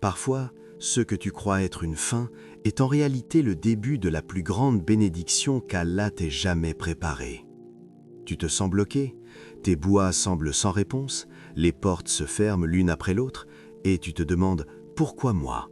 Parfois, ce que tu crois être une fin est en réalité le début de la plus grande bénédiction qu'Allah t'ait jamais préparée. Tu te sens bloqué, tes bois semblent sans réponse, les portes se ferment l'une après l'autre et tu te demandes « Pourquoi moi ?»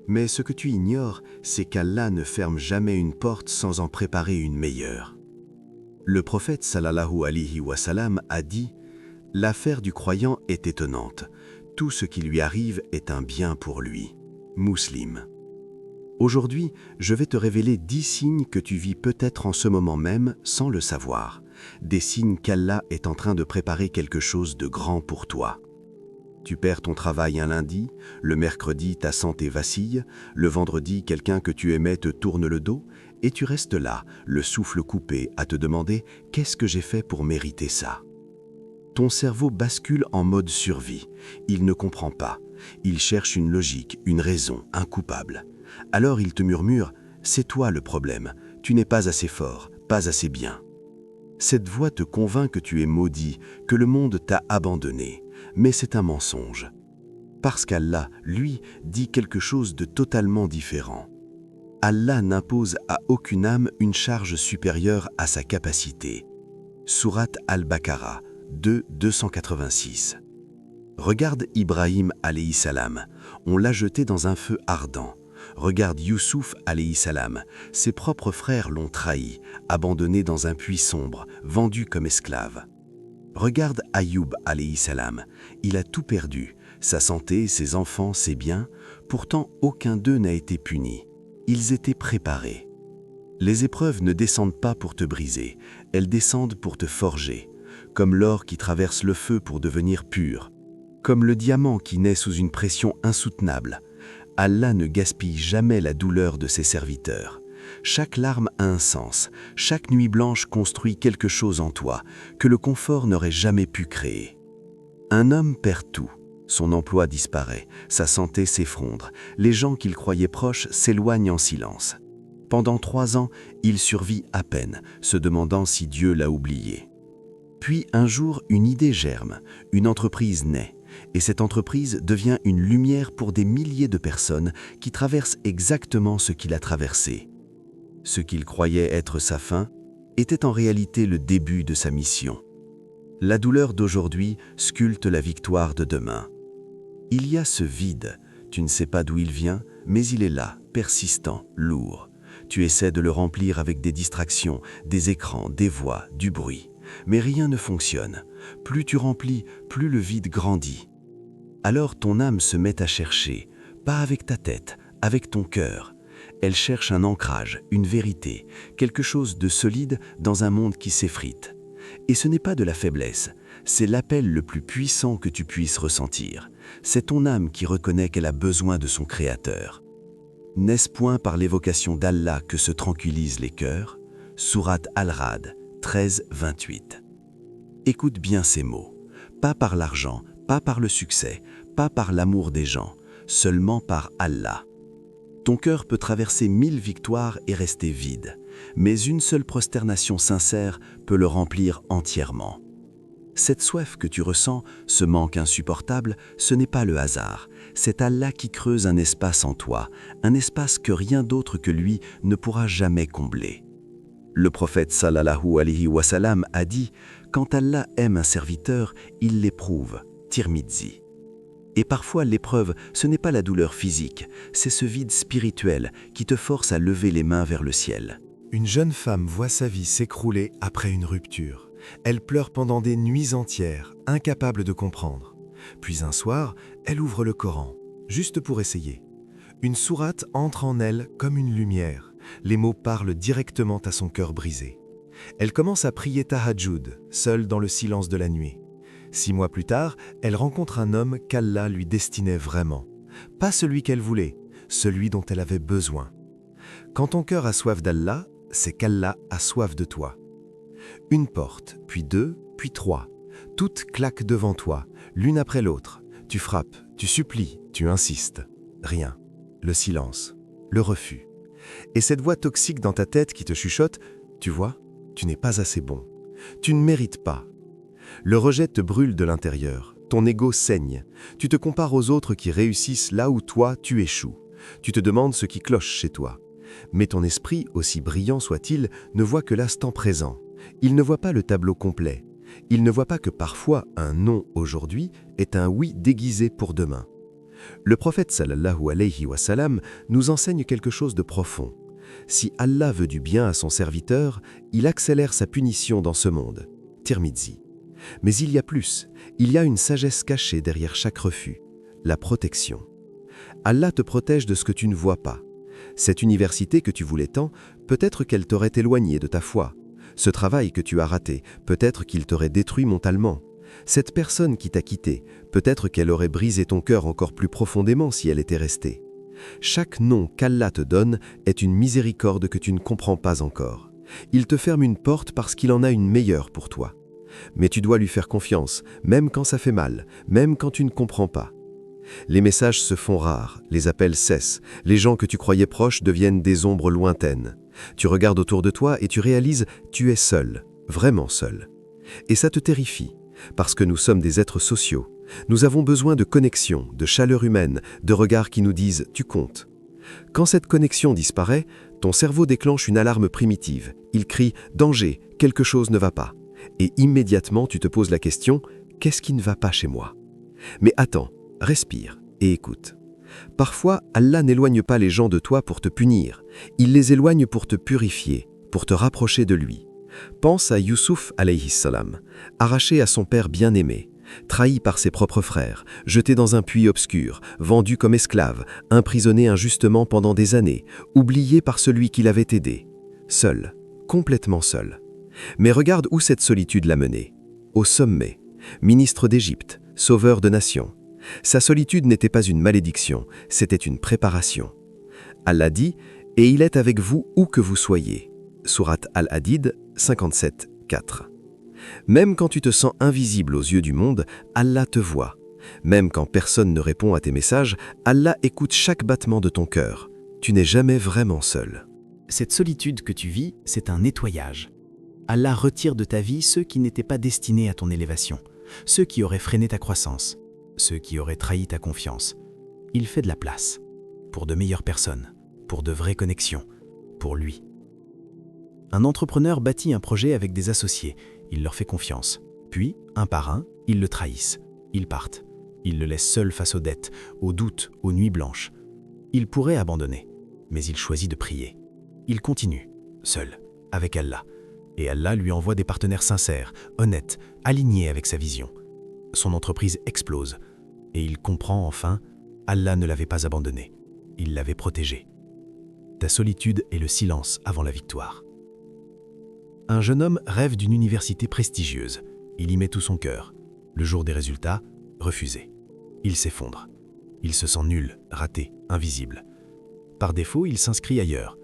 Mais ce que tu ignores, c'est qu'Allah ne ferme jamais une porte sans en préparer une meilleure. Le prophète sallallahu alayhi wa sallam a dit « L'affaire du croyant est étonnante. Tout ce qui lui arrive est un bien pour lui. » Muslim. Aujourd'hui, je vais te révéler 10 signes que tu vis peut-être en ce moment même sans le savoir. Des signes qu'Allah est en train de préparer quelque chose de grand pour toi. Tu perds ton travail un lundi, le mercredi ta santé vacille, le vendredi quelqu'un que tu aimais te tourne le dos et tu restes là, le souffle coupé, à te demander « Qu'est-ce que j'ai fait pour mériter ça ?» Ton cerveau bascule en mode survie. Il ne comprend pas. Il cherche une logique, une raison, un coupable. Alors il te murmure « C'est toi le problème, tu n'es pas assez fort, pas assez bien ». Cette voix te convainc que tu es maudit, que le monde t'a abandonné. Mais c'est un mensonge. Parce qu'Allah, lui, dit quelque chose de totalement différent. Allah n'impose à aucune âme une charge supérieure à sa capacité. Sourate Al-Baqarah 2, 286. Regarde Ibrahim alayhi salam, on l'a jeté dans un feu ardent. Regarde Youssouf alayhi salam, ses propres frères l'ont trahi, abandonné dans un puits sombre, vendu comme esclave. Regarde Ayoub alayhi salam, il a tout perdu, sa santé, ses enfants, ses biens, pourtant aucun d'eux n'a été puni. Ils étaient préparés. Les épreuves ne descendent pas pour te briser, elles descendent pour te forger. Comme l'or qui traverse le feu pour devenir pur, comme le diamant qui naît sous une pression insoutenable. Allah ne gaspille jamais la douleur de ses serviteurs. Chaque larme a un sens, chaque nuit blanche construit quelque chose en toi que le confort n'aurait jamais pu créer. Un homme perd tout, son emploi disparaît, sa santé s'effondre, les gens qu'il croyait proches s'éloignent en silence. Pendant 3 ans, il survit à peine, se demandant si Dieu l'a oublié. Puis un jour, une idée germe, une entreprise naît, et cette entreprise devient une lumière pour des milliers de personnes qui traversent exactement ce qu'il a traversé. Ce qu'il croyait être sa fin était en réalité le début de sa mission. La douleur d'aujourd'hui sculpte la victoire de demain. Il y a ce vide, tu ne sais pas d'où il vient, mais il est là, persistant, lourd. Tu essaies de le remplir avec des distractions, des écrans, des voix, du bruit. Mais rien ne fonctionne. Plus tu remplis, plus le vide grandit. Alors ton âme se met à chercher, pas avec ta tête, avec ton cœur. Elle cherche un ancrage, une vérité, quelque chose de solide dans un monde qui s'effrite. Et ce n'est pas de la faiblesse, c'est l'appel le plus puissant que tu puisses ressentir. C'est ton âme qui reconnaît qu'elle a besoin de son Créateur. N'est-ce point par l'évocation d'Allah que se tranquillisent les cœurs? Sourate Al-Ra'd 13, 28. Écoute bien ces mots. Pas par l'argent, pas par le succès, pas par l'amour des gens, seulement par Allah. Ton cœur peut traverser 1000 victoires et rester vide, mais une seule prosternation sincère peut le remplir entièrement. Cette soif que tu ressens, ce manque insupportable, ce n'est pas le hasard. C'est Allah qui creuse un espace en toi, un espace que rien d'autre que lui ne pourra jamais combler. Le prophète sallallahu alayhi wa sallam a dit « Quand Allah aime un serviteur, il l'éprouve » Tirmidhi. Et parfois l'épreuve, ce n'est pas la douleur physique, c'est ce vide spirituel qui te force à lever les mains vers le ciel. Une jeune femme voit sa vie s'écrouler après une rupture. Elle pleure pendant des nuits entières, incapable de comprendre. Puis un soir, elle ouvre le Coran, juste pour essayer. Une sourate entre en elle comme une lumière. Les mots parlent directement à son cœur brisé. Elle commence à prier Tahajjud, seule dans le silence de la nuit. 6 mois plus tard, elle rencontre un homme qu'Allah lui destinait vraiment. Pas celui qu'elle voulait, celui dont elle avait besoin. Quand ton cœur a soif d'Allah, c'est qu'Allah a soif de toi. Une porte, puis 2, puis 3. Toutes claquent devant toi, l'une après l'autre. Tu frappes, tu supplies, tu insistes. Rien. Le silence, le refus. Et cette voix toxique dans ta tête qui te chuchote, tu vois, tu n'es pas assez bon. Tu ne mérites pas. Le rejet te brûle de l'intérieur. Ton ego saigne. Tu te compares aux autres qui réussissent là où toi, tu échoues. Tu te demandes ce qui cloche chez toi. Mais ton esprit, aussi brillant soit-il, ne voit que l'instant présent. Il ne voit pas le tableau complet. Il ne voit pas que parfois un non aujourd'hui est un oui déguisé pour demain. Le prophète sallallahu alayhi wa sallam nous enseigne quelque chose de profond. Si Allah veut du bien à son serviteur, il accélère sa punition dans ce monde. Tirmidhi. Mais il y a plus, il y a une sagesse cachée derrière chaque refus, la protection. Allah te protège de ce que tu ne vois pas. Cette université que tu voulais tant, peut-être qu'elle t'aurait éloigné de ta foi. Ce travail que tu as raté, peut-être qu'il t'aurait détruit mentalement. Cette personne qui t'a quitté, peut-être qu'elle aurait brisé ton cœur encore plus profondément si elle était restée. Chaque nom qu'Allah te donne est une miséricorde que tu ne comprends pas encore. Il te ferme une porte parce qu'il en a une meilleure pour toi. Mais tu dois lui faire confiance, même quand ça fait mal, même quand tu ne comprends pas. Les messages se font rares, les appels cessent, les gens que tu croyais proches deviennent des ombres lointaines. Tu regardes autour de toi et tu réalises « tu es seul, vraiment seul ». Et ça te terrifie, parce que nous sommes des êtres sociaux. Nous avons besoin de connexion, de chaleur humaine, de regards qui nous disent « tu comptes ». Quand cette connexion disparaît, ton cerveau déclenche une alarme primitive. Il crie « danger, quelque chose ne va pas ». Et immédiatement tu te poses la question « qu'est-ce qui ne va pas chez moi ?» Mais attends, respire et écoute. Parfois, Allah n'éloigne pas les gens de toi pour te punir. Il les éloigne pour te purifier, pour te rapprocher de lui. Pense à Youssouf alayhi salam, arraché à son père bien-aimé, trahi par ses propres frères, jeté dans un puits obscur, vendu comme esclave, emprisonné injustement pendant des années, oublié par celui qui l'avait aidé. Seul, complètement seul. Mais regarde où cette solitude l'a mené. Au sommet, ministre d'Égypte, sauveur de nations. Sa solitude n'était pas une malédiction, c'était une préparation. Allah dit « Et il est avec vous où que vous soyez » Sourate Al-Hadid 57, 4. Même quand tu te sens invisible aux yeux du monde, Allah te voit. Même quand personne ne répond à tes messages, Allah écoute chaque battement de ton cœur. Tu n'es jamais vraiment seul. Cette solitude que tu vis, c'est un nettoyage. Allah retire de ta vie ceux qui n'étaient pas destinés à ton élévation, ceux qui auraient freiné ta croissance, ceux qui auraient trahi ta confiance. Il fait de la place pour de meilleures personnes, pour de vraies connexions, pour lui. Un entrepreneur bâtit un projet avec des associés, il leur fait confiance. Puis, un par un, ils le trahissent. Ils partent. Ils le laissent seul face aux dettes, aux doutes, aux nuits blanches. Il pourrait abandonner, mais il choisit de prier. Il continue, seul, avec Allah. Et Allah lui envoie des partenaires sincères, honnêtes, alignés avec sa vision. Son entreprise explose. Et il comprend enfin, Allah ne l'avait pas abandonné. Il l'avait protégé. Ta solitude est le silence avant la victoire. Un jeune homme rêve d'une université prestigieuse. Il y met tout son cœur. Le jour des résultats, refusé. Il s'effondre. Il se sent nul, raté, invisible. Par défaut, il s'inscrit ailleurs.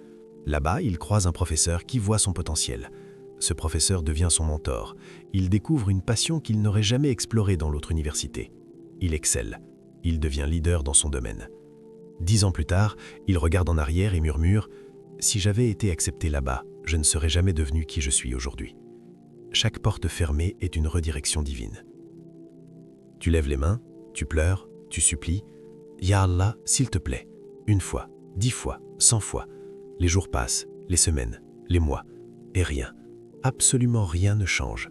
Là-bas, il croise un professeur qui voit son potentiel. Ce professeur devient son mentor. Il découvre une passion qu'il n'aurait jamais explorée dans l'autre université. Il excelle. Il devient leader dans son domaine. 10 ans plus tard, il regarde en arrière et murmure « Si j'avais été accepté là-bas, je ne serais jamais devenu qui je suis aujourd'hui. » Chaque porte fermée est une redirection divine. Tu lèves les mains, tu pleures, tu supplies. « Ya Allah, s'il te plaît, 1 fois, 10 fois, 100 fois. » Les jours passent, les semaines, les mois, et rien, absolument rien ne change.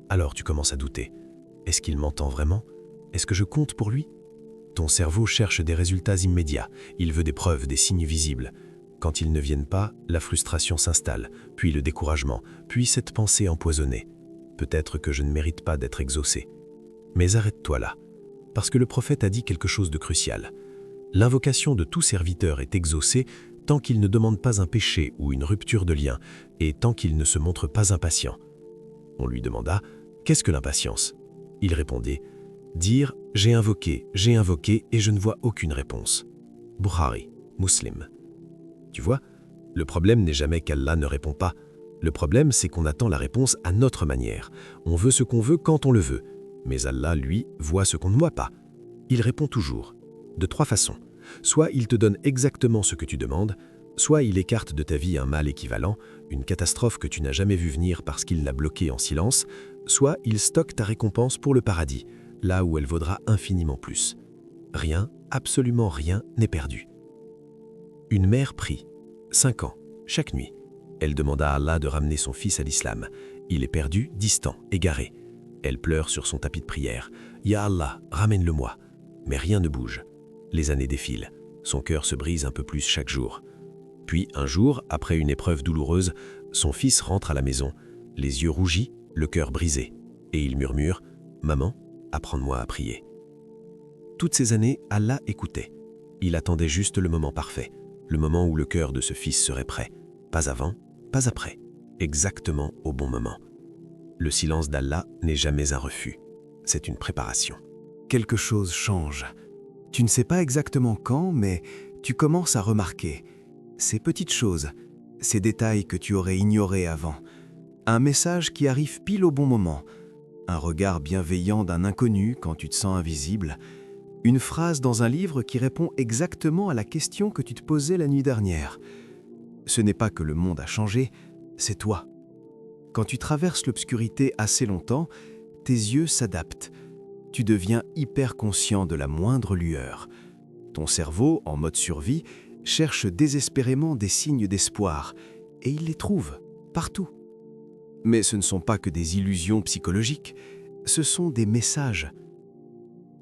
Alors tu commences à douter. Est-ce qu'il m'entend vraiment? Est-ce que je compte pour lui? Ton cerveau cherche des résultats immédiats. Il veut des preuves, des signes visibles. Quand ils ne viennent pas, la frustration s'installe, puis le découragement, puis cette pensée empoisonnée. Peut-être que je ne mérite pas d'être exaucé. Mais arrête-toi là, parce que le prophète a dit quelque chose de crucial. L'invocation de tout serviteur est exaucée tant qu'il ne demande pas un péché ou une rupture de lien, et tant qu'il ne se montre pas impatient. On lui demanda « Qu'est-ce que l'impatience ?» Il répondait « Dire « J'ai invoqué et je ne vois aucune réponse. » Bukhari, Muslim. Tu vois, le problème n'est jamais qu'Allah ne répond pas. Le problème, c'est qu'on attend la réponse à notre manière. On veut ce qu'on veut quand on le veut. Mais Allah, lui, voit ce qu'on ne voit pas. Il répond toujours, de 3 façons. Soit il te donne exactement ce que tu demandes, soit il écarte de ta vie un mal équivalent, une catastrophe que tu n'as jamais vue venir parce qu'il l'a bloquée en silence, soit il stocke ta récompense pour le paradis, là où elle vaudra infiniment plus. Rien, absolument rien n'est perdu. Une mère prie, 5 ans, chaque nuit. Elle demanda à Allah de ramener son fils à l'islam. Il est perdu, distant, égaré. Elle pleure sur son tapis de prière. « Ya Allah, ramène-le-moi » Mais rien ne bouge. Les années défilent. Son cœur se brise un peu plus chaque jour. Puis, un jour, après une épreuve douloureuse, son fils rentre à la maison, les yeux rougis, le cœur brisé. Et il murmure « Maman, apprends-moi à prier ». Toutes ces années, Allah écoutait. Il attendait juste le moment parfait, le moment où le cœur de ce fils serait prêt. Pas avant, pas après, exactement au bon moment. Le silence d'Allah n'est jamais un refus, c'est une préparation. Quelque chose change. Tu ne sais pas exactement quand, mais tu commences à remarquer ces petites choses, ces détails que tu aurais ignorés avant. Un message qui arrive pile au bon moment, un regard bienveillant d'un inconnu quand tu te sens invisible, une phrase dans un livre qui répond exactement à la question que tu te posais la nuit dernière. Ce n'est pas que le monde a changé, c'est toi. Quand tu traverses l'obscurité assez longtemps, tes yeux s'adaptent. Tu deviens hyper conscient de la moindre lueur. Ton cerveau, en mode survie, cherche désespérément des signes d'espoir, et il les trouve, partout. Mais ce ne sont pas que des illusions psychologiques, ce sont des messages.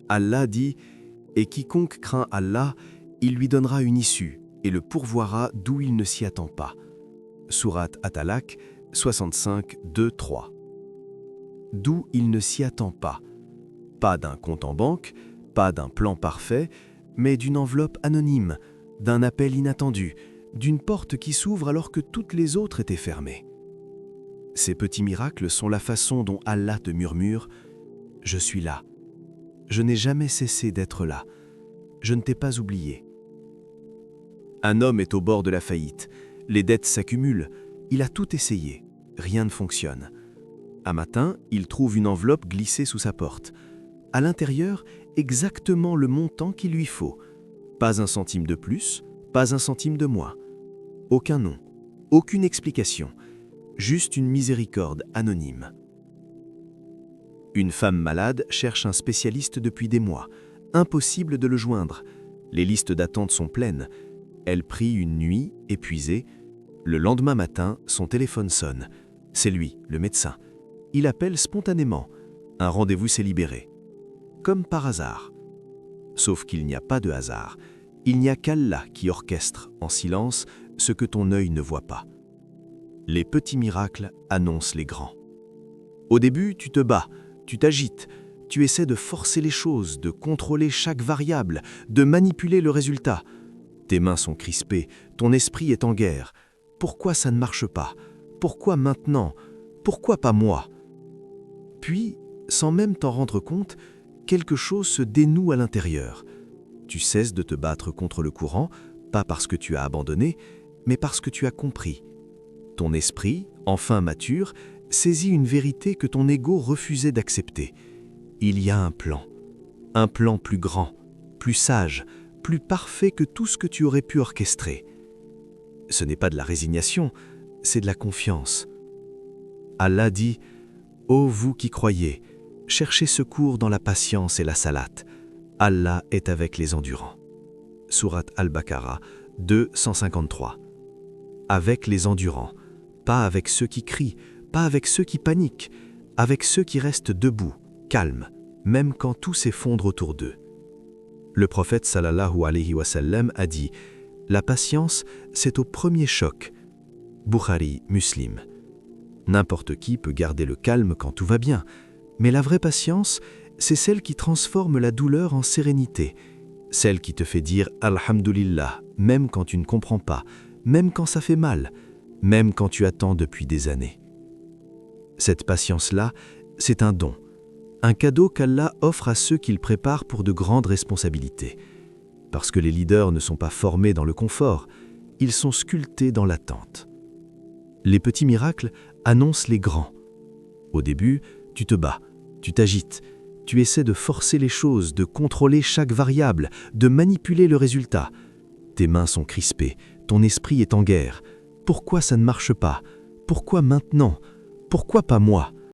Allah dit « Et quiconque craint Allah, il lui donnera une issue et le pourvoira d'où il ne s'y attend pas. » Sourate At-Talaq 65, 2, 3. D'où il ne s'y attend pas. Pas d'un compte en banque, pas d'un plan parfait, mais d'une enveloppe anonyme, d'un appel inattendu, d'une porte qui s'ouvre alors que toutes les autres étaient fermées. Ces petits miracles sont la façon dont Allah te murmure « Je suis là. Je n'ai jamais cessé d'être là. Je ne t'ai pas oublié. » Un homme est au bord de la faillite. Les dettes s'accumulent. Il a tout essayé. Rien ne fonctionne. Un matin, il trouve une enveloppe glissée sous sa porte. À l'intérieur, exactement le montant qu'il lui faut. Pas un centime de plus, pas un centime de moins. Aucun nom, aucune explication. Juste une miséricorde anonyme. Une femme malade cherche un spécialiste depuis des mois. Impossible de le joindre. Les listes d'attente sont pleines. Elle prie une nuit, épuisée. Le lendemain matin, son téléphone sonne. C'est lui, le médecin. Il appelle spontanément. Un rendez-vous s'est libéré. Comme par hasard. Sauf qu'il n'y a pas de hasard. Il n'y a qu'Allah qui orchestre, en silence, ce que ton œil ne voit pas. Les petits miracles annoncent les grands. Au début, tu te bats, tu t'agites, tu essaies de forcer les choses, de contrôler chaque variable, de manipuler le résultat. Tes mains sont crispées, ton esprit est en guerre. Pourquoi ça ne marche pas? Pourquoi maintenant? Pourquoi pas moi? Puis, sans même t'en rendre compte, quelque chose se dénoue à l'intérieur. Tu cesses de te battre contre le courant, pas parce que tu as abandonné, mais parce que tu as compris. Ton esprit, enfin mature, saisit une vérité que ton ego refusait d'accepter. Il y a un plan plus grand, plus sage, plus parfait que tout ce que tu aurais pu orchestrer. Ce n'est pas de la résignation, c'est de la confiance. Allah dit « Ô vous qui croyez, cherchez secours dans la patience et la salate. Allah est avec les endurants. » Sourate Al-Baqarah 2, 153. Avec les endurants, pas avec ceux qui crient, pas avec ceux qui paniquent, avec ceux qui restent debout, calmes, même quand tout s'effondre autour d'eux. Le prophète sallallahu alayhi wa sallam a dit « La patience, c'est au premier choc. » Bukhari, Muslim. N'importe qui peut garder le calme quand tout va bien, mais la vraie patience, c'est celle qui transforme la douleur en sérénité, celle qui te fait dire « Alhamdulillah » même quand tu ne comprends pas, même quand ça fait mal, même quand tu attends depuis des années. Cette patience-là, c'est un don, un cadeau qu'Allah offre à ceux qu'il prépare pour de grandes responsabilités. Parce que les leaders ne sont pas formés dans le confort, ils sont sculptés dans l'attente. Les petits miracles annoncent les grands. Au début, tu te bats, tu t'agites, tu essaies de forcer les choses, de contrôler chaque variable, de manipuler le résultat. Tes mains sont crispées, ton esprit est en guerre. Pourquoi ça ne marche pas? Pourquoi maintenant? Pourquoi pas moi?